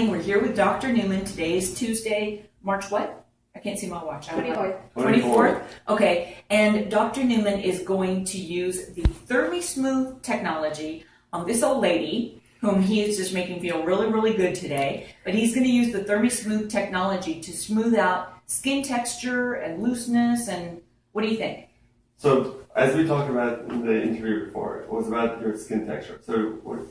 morning. We're here with Dr. Newman. Today is Tuesday, March what? I can't see my watch. 24th. 24th? Okay. And Dr. Newman is going to use the Thermi Smooth technology on this old lady, whom he is just making feel really, really good today. But he's going to use the Thermi Smooth technology to smooth out skin texture and looseness. And what do you think? So, as we talked about in the interview before, it was about your skin texture. So,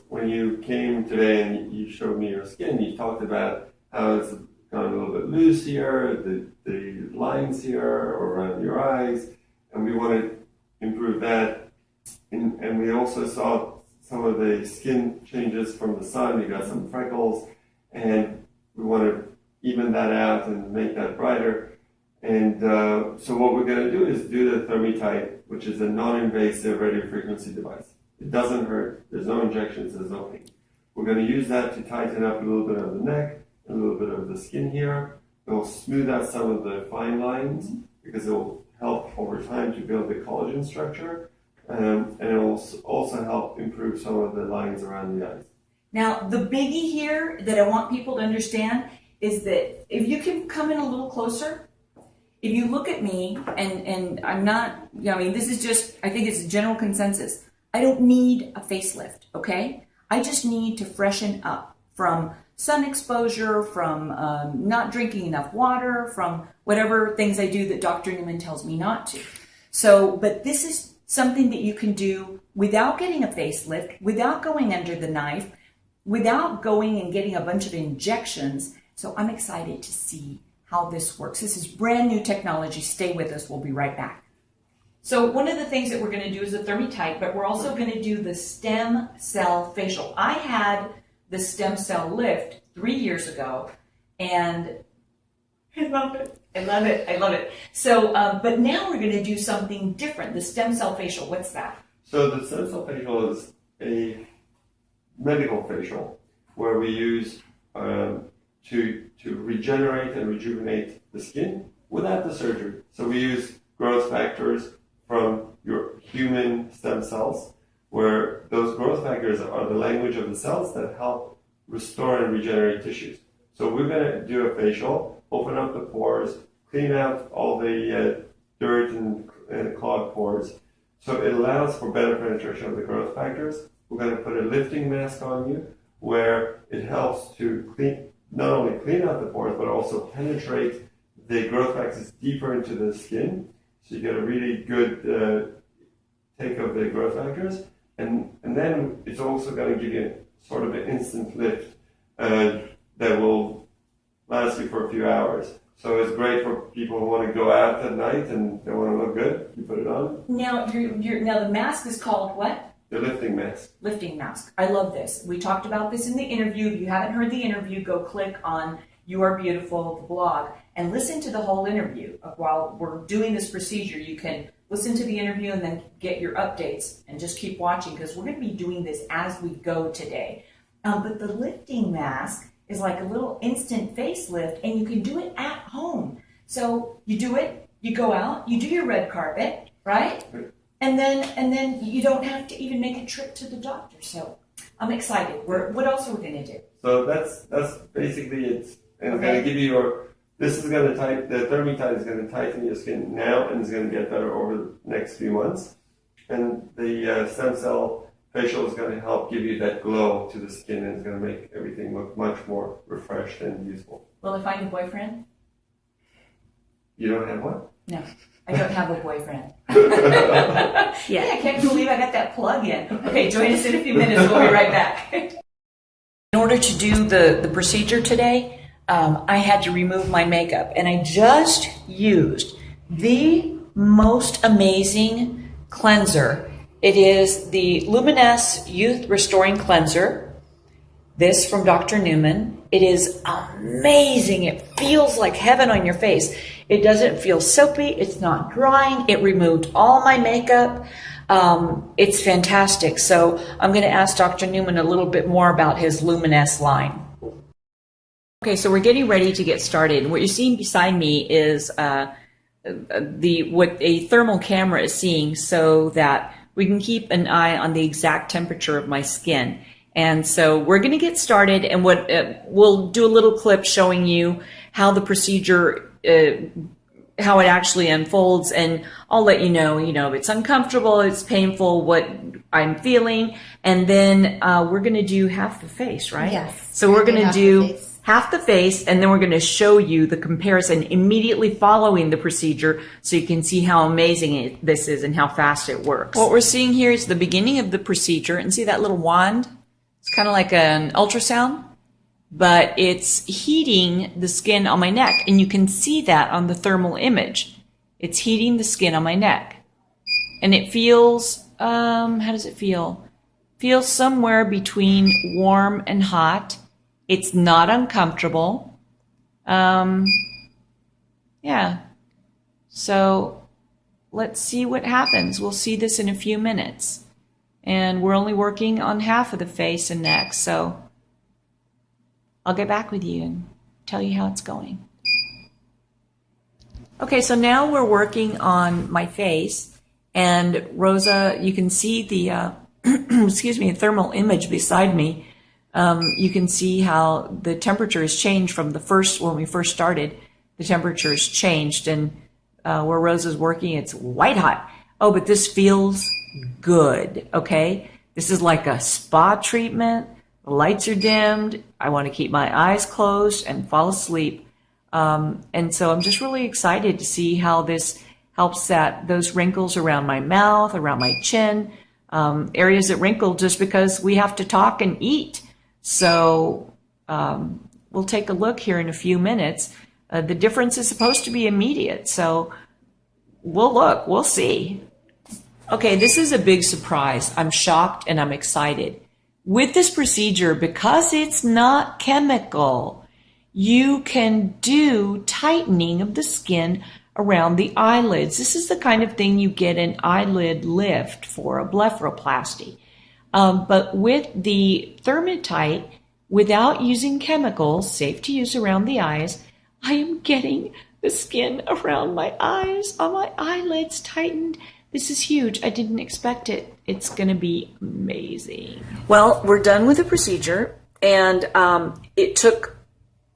when you came today and you showed me your skin, you talked about how it's gone a little bit loose here, the lines here around your eyes, and we want to improve that. And we also saw some of the skin changes from the sun. You got some freckles, and we want to even that out and make that brighter. And so what we're going to do is do the Thermi Tight, which is a non-invasive radiofrequency device. It doesn't hurt. There's no injections. There's no pain. We're going to use that to tighten up a little bit of the neck, a little bit of the skin here. It will smooth out some of the fine lines because it will help over time to build the collagen structure. And it will also help improve some of the lines around the eyes. Now, the biggie here that I want people to understand is that if you can come in a little closer, if you look at me, and I'm not, I mean, this is just, I think it's a general consensus. I don't need a facelift, okay? I just need to freshen up from sun exposure, from not drinking enough water, from whatever things I do that Dr. Newman tells me not to. So, but this is something that you can do without getting a facelift, without going under the knife, without going and getting a bunch of injections. So I'm excited to see how this works. This is brand new technology. Stay with us. We'll be right back. So one of the things that we're going to do is the Thermi Tight, but we're also going to do the stem cell facial. I had the stem cell lift 3 years ago, and I love it. I love it. I love it. So, but now we're going to do something different. The stem cell facial. What's that? So the stem cell facial is a medical facial where we use to regenerate and rejuvenate the skin without the surgery. So we use growth factors from your human stem cells, where those growth factors are the language of the cells that help restore and regenerate tissues. So we're going to do a facial, open up the pores, clean out all the dirt and clogged pores. So it allows for better penetration of the growth factors. We're going to put a lifting mask on you where it helps to not only clean out the pores, but also penetrate the growth factors deeper into the skin. So you get a really good take of the growth factors. And then it's also going to give you sort of an instant lift that will last you for a few hours. So it's great for people who want to go out at night and they want to look good. You put it on. Now, now the mask is called what? The lifting mask. Lifting mask. I love this. We talked about this in the interview. If you haven't heard the interview, go click on You Are Beautiful, the blog, and listen to the whole interview. While we're doing this procedure, you can listen to the interview and then get your updates and just keep watching because we're going to be doing this as we go today. But the lifting mask is like a little instant facelift, and you can do it at home. So you do it, you go out, you do your red carpet, right? And then you don't have to even make a trip to the doctor. So I'm excited. What else are we going to do? So that's basically it. And it's going to give you this is going to the Thermi Tight is going to tighten your skin now and it's going to get better over the next few months. And the stem cell facial is going to help give you that glow to the skin and it's going to make everything look much more refreshed and useful. Will I find a boyfriend? You don't have one? No, I don't have a boyfriend. Yeah, I can't believe I got that plug in. Okay, join us in a few minutes. We'll be right back. In order to do the procedure today, I had to remove my makeup, and I just used the most amazing cleanser. It is the LUMINESCE Youth Restoring Cleanser. This from Dr. Newman. It is amazing. It feels like heaven on your face. It doesn't feel soapy. It's not drying. It removed all my makeup. It's fantastic. So I'm going to ask Dr. Newman a little bit more about his LUMINESCE line. Okay, so we're getting ready to get started. What you're seeing beside me is what a thermal camera is seeing, so that we can keep an eye on the exact temperature of my skin. And so we're going to get started, and what we'll do a little clip showing you how the procedure, how it actually unfolds, and I'll let you know, if it's uncomfortable, it's painful, what I'm feeling, and then we're going to do half the face, right? Yes. So we're going to do half the face, and then we're going to show you the comparison immediately following the procedure so you can see how amazing this is and how fast it works. What we're seeing here is the beginning of the procedure, and see that little wand? It's kind of like an ultrasound, but it's heating the skin on my neck, and you can see that on the thermal image. It's heating the skin on my neck, and it feels, how does it feel? Feels somewhere between warm and hot. It's not uncomfortable. Yeah. So let's see what happens. We'll see this in a few minutes. And we're only working on half of the face and neck, so I'll get back with you and tell you how it's going. Okay, so now we're working on my face, and Rosa, you can see the excuse me, thermal image beside me. You can see how the temperature has changed from when we first started. The temperature has changed, and where Rosa's working, it's white hot. Oh, but this feels good, okay? This is like a spa treatment. The lights are dimmed. I want to keep my eyes closed and fall asleep. And so I'm just really excited to see how this helps those wrinkles around my mouth, around my chin, areas that wrinkle just because we have to talk and eat. So we'll take a look here in a few minutes. The difference is supposed to be immediate, so we'll see. Okay, this is a big surprise. I'm shocked and I'm excited. With this procedure, because it's not chemical, you can do tightening of the skin around the eyelids. This is the kind of thing you get an eyelid lift for, a blepharoplasty. But with the Thermi Tight, without using chemicals, safe to use around the eyes, I am getting the skin around my eyes, on my eyelids tightened. This is huge. I didn't expect it. It's going to be amazing. Well, we're done with the procedure, and it took,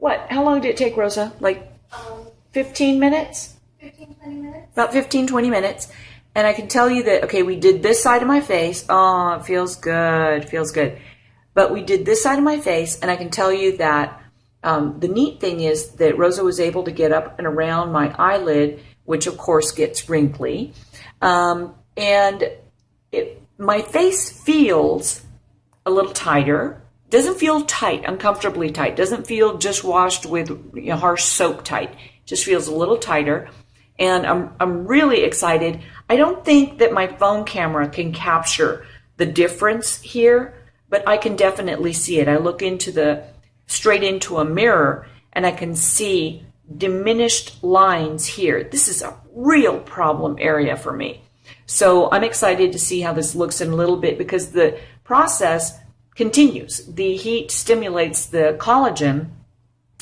how long did it take, Rosa? Like 15 minutes? 15, 20 minutes. About 15, 20 minutes. And I can tell you that, okay, we did this side of my face. Oh, it feels good, feels good. But we did this side of my face, and I can tell you that the neat thing is that Rosa was able to get up and around my eyelid, which of course gets wrinkly. And my face feels a little tighter. Doesn't feel tight, uncomfortably tight. Doesn't feel just washed with harsh soap tight. Just feels a little tighter. And I'm really excited. I don't think that my phone camera can capture the difference here, but I can definitely see it. I look straight into a mirror, and I can see diminished lines here. This is a real problem area for me. So I'm excited to see how this looks in a little bit, because the process continues. The heat stimulates the collagen,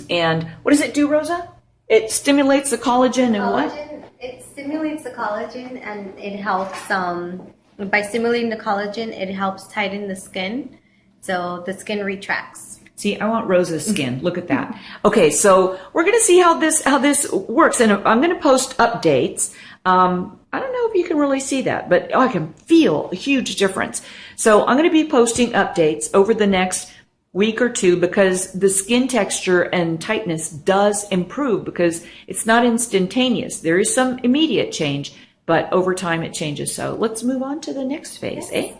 and what does it do, Rosa? It stimulates the collagen and what? It stimulates the collagen, and it helps, by stimulating the collagen, it helps tighten the skin, so the skin retracts. See, I want Rosa's skin. Look at that. Okay, so we're going to see how this works, and I'm going to post updates. I don't know if you can really see that, but I can feel a huge difference. So I'm going to be posting updates over the next week or two, because the skin texture and tightness does improve, because it's not instantaneous. There is some immediate change, but over time it changes. So let's move on to the next phase, eh?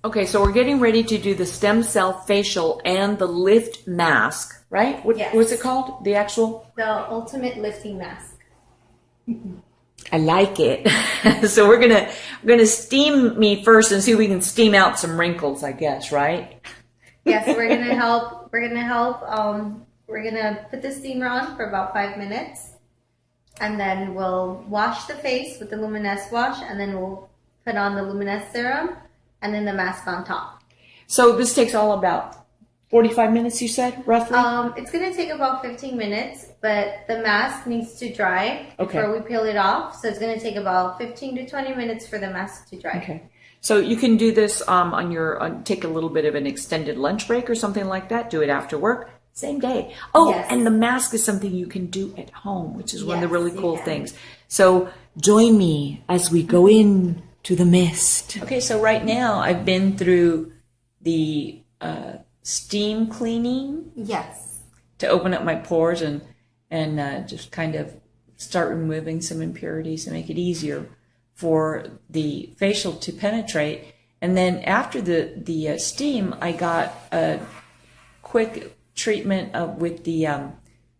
Okay, so we're getting ready to do the stem cell facial and the lift mask, right? Yes. What's it called? The ultimate lifting mask. I like it. So we're gonna steam me first and see if we can steam out some wrinkles, I guess, right? Yes, we're gonna help. We're gonna put the steamer on for about 5 minutes, and then we'll wash the face with the LUMINESCE wash, and then we'll put on the LUMINESCE serum, and then the mask on top. So this takes all about 45 minutes, you said, roughly? It's going to take about 15 minutes, but the mask needs to dry before we peel it off. So it's going to take about 15 to 20 minutes for the mask to dry. Okay. So you can do this on your, take a little bit of an extended lunch break or something like that. Do it after work, same day. Oh, Yes. and the mask is something you can do at home, which is one of the Yes, really you cool can. things. So join me as we go in to the mist. Okay, so right now I've been through the steam cleaning Yes. to open up my pores and just kind of start removing some impurities and make it easier for the facial to penetrate. And then after the steam, I got a quick treatment with the help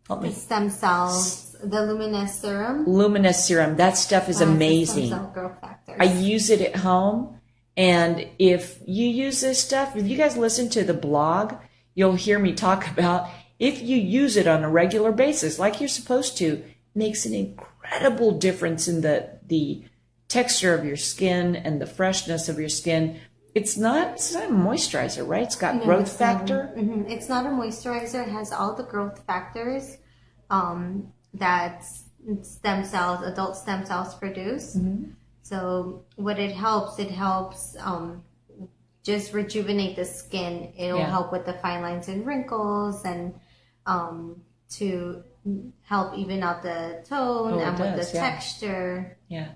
The me, stem cells, the luminous serum. LUMINESCE serum. That stuff is The amazing. stem cell growth factors. I use it at home. And if you use this stuff, if you guys listen to the blog, you'll hear me talk about if you use it on a regular basis, like you're supposed to, it makes an incredible difference in the texture of your skin and the freshness of your skin. It's not a moisturizer, right? It's got growth it's not. factor. It's not a moisturizer. It has all the growth factors that adult stem cells produce. So what it helps just rejuvenate the skin. It'll help with the fine lines and wrinkles, and to help even out the tone and with the texture. Yeah.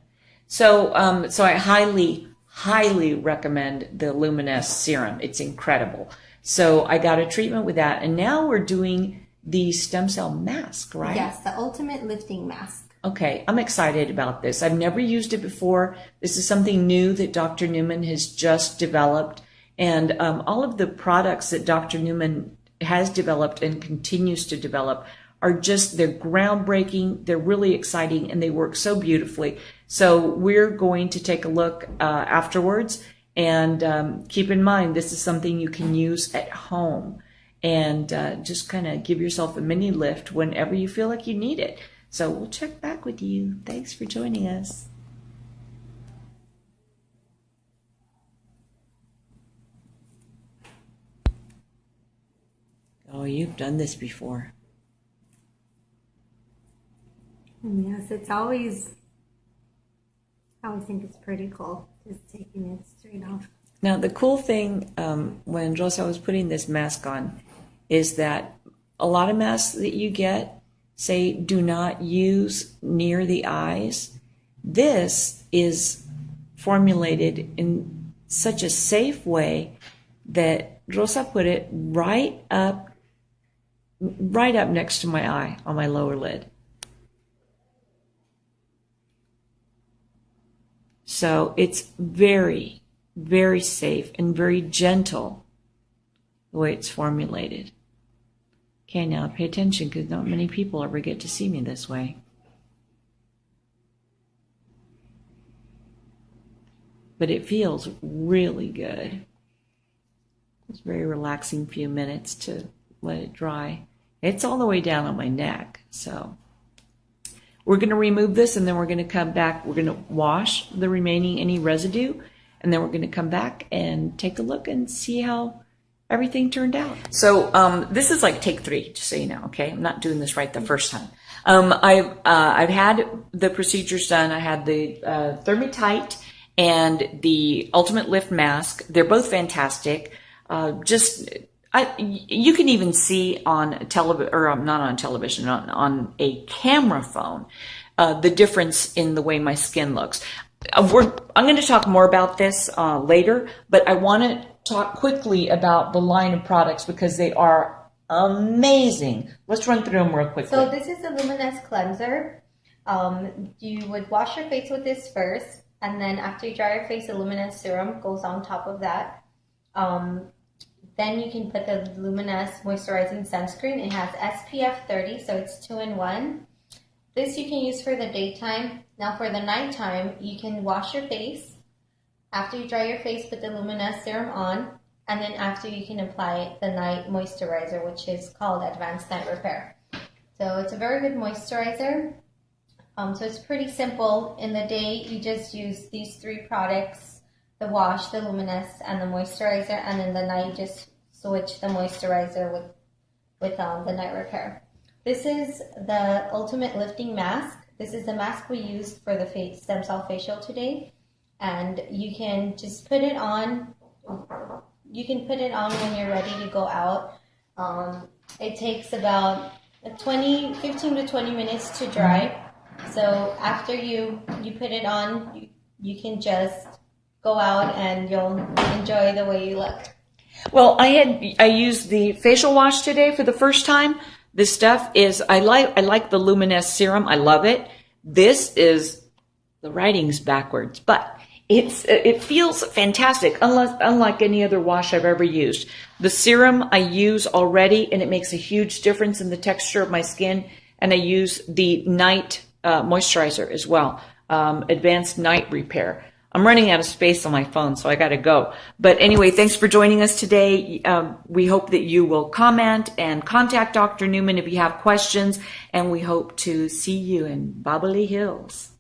So so I highly recommend the LUMINESCE serum. It's incredible. So I got a treatment with that, and now we're doing the stem cell mask, right? Yes, the ultimate lifting mask. Okay, I'm excited about this. I've never used it before. This is something new that Dr. Newman has just developed. And all of the products that Dr. Newman has developed and continues to develop are they're groundbreaking, they're really exciting, and they work so beautifully. So we're going to take a look afterwards. And keep in mind, this is something you can use at home. And just kind of give yourself a mini lift whenever you feel like you need it. So we'll check back with you. Thanks for joining us. Oh, you've done this before. Yes, I always think it's pretty cool just taking it straight off. Now, the cool thing when Rosa was putting this mask on is that a lot of masks that you get say do not use near the eyes. This is formulated in such a safe way that Rosa put it right up next to my eye on my lower lid. So it's very, very safe and very gentle the way it's formulated. Okay, now pay attention because not many people ever get to see me this way. But it feels really good. It's a very relaxing few minutes to let it dry. It's all the way down on my neck, so we're going to remove this and then we're going to come back. We're going to wash the remaining any residue, and then we're going to come back and take a look and see how everything turned out. So this is like take 3, just so you know, okay? I'm not doing this right the first time. I've had the procedures done. I had the Thermi Tight and the Ultimate Lift Mask. They're both fantastic. You can even see on television, or not on television, on a camera phone, the difference in the way my skin looks. I'm going to talk more about this later, but I want to talk quickly about the line of products because they are amazing. Let's run through them real quickly. So this is the Luminous cleanser. You would wash your face with this first, and then after you dry your face, the Luminous serum goes on top of that. Then you can put the Luminous moisturizing sunscreen. It has SPF 30, so it's 2-in-1. This you can use for the daytime. Now for the nighttime, you can wash your face. After you dry your face, put the Luminous serum on, and then after you can apply the night moisturizer, which is called Advanced Night Repair. So it's a very good moisturizer. So it's pretty simple. In the day, you just use these 3 products: the wash, the Luminous, and the moisturizer, and in the night, just switch the moisturizer with the night repair. This is the Ultimate Lifting Mask. This is the mask we used for the stem cell facial today. and you can just put it on. You can put it on when you're ready to go out. It takes about 15 to 20 minutes to dry. So after you put it on, you can just go out and you'll enjoy the way you look. Well, I used the facial wash today for the first time. This stuff is, I like the LUMINESCE serum. I love it. This is, the writing's backwards, but it feels fantastic, unlike any other wash I've ever used. The serum I use already, and it makes a huge difference in the texture of my skin. And I use the night moisturizer as well, advanced night repair. I'm running out of space on my phone, so I got to go. But anyway, thanks for joining us today. We hope that you will comment and contact Dr. Newman if you have questions, and we hope to see you in Bobbly Hills.